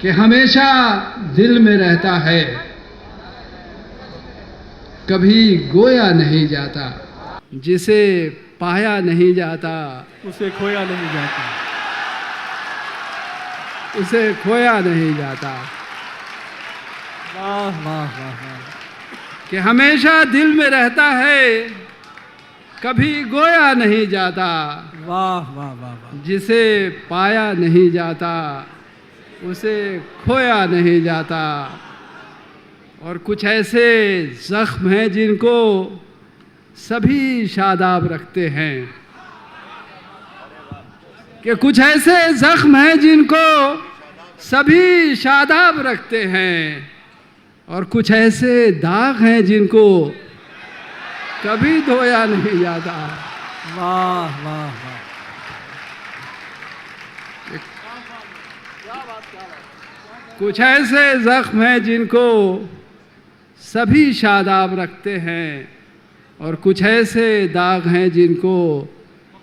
कि हमेशा दिल में रहता है, कभी गोया नहीं जाता। जिसे पाया नहीं जाता उसे खोया नहीं जाता। उसे खोया नहीं जाता। वाह वाह वाह वाह। कि हमेशा दिल में रहता है, कभी गोया नहीं जाता। वाह वाह वाह वाह। जिसे पाया नहीं जाता उसे खोया नहीं जाता। और कुछ ऐसे जख्म हैं जिनको सभी शादाब रखते हैं, कि कुछ ऐसे जख्म हैं जिनको सभी शादाब रखते हैं, और कुछ ऐसे दाग हैं जिनको कभी धोया नहीं जाता। वाह वाह वाह। कुछ ऐसे जख्म हैं जिनको सभी शादाब रखते हैं, और कुछ ऐसे दाग हैं जिनको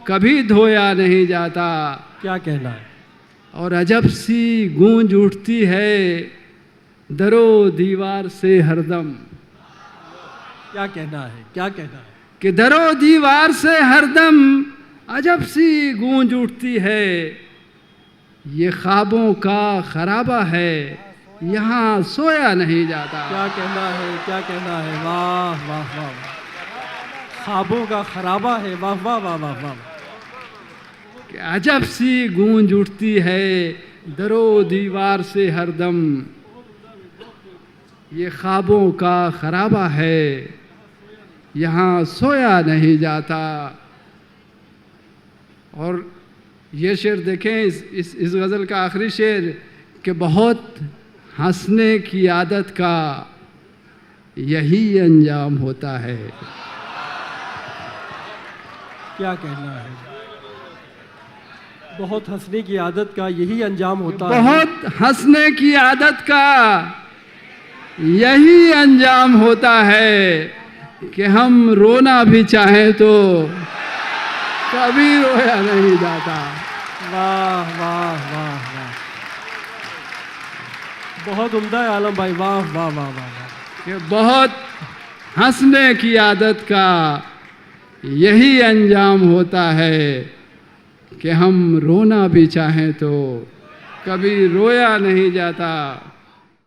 कभी धोया नहीं जाता। क्या कहना है। और अजब सी गूंज उठती है दरो दीवार से हरदम। क्या कहना है, क्या कहना है। कि दरो दीवार से हरदम अजब सी गूंज उठती है, ये ख्वाबों का खराबा है, यहाँ सोया नहीं जाता। क्या कहना है, क्या कहना है। वाह वाह वाह। ख्वाबों का खराबा है। वाह वाह वाह वाह वाह। कि अजब सी गूंज उठती है दरो दीवार से हरदम, ये ख्वाबों का खराबा है, यहाँ सोया नहीं जाता। और ये शेर देखें, इस गज़ल का आखिरी शेर, कि बहुत हंसने की आदत का यही अंजाम होता है। क्या कहना है। बहुत हंसने की आदत का यही अंजाम होता है। बहुत हंसने की आदत का यही अंजाम होता है, कि हम रोना भी चाहें तो कभी रोया नहीं जाता। वाह वाह वाह वाह। बहुत उम्दा है आलम भाई। वाह वाह वाह वाह वाह। कि बहुत हंसने की आदत का यही अंजाम होता है, कि हम रोना भी चाहें तो कभी रोया नहीं जाता।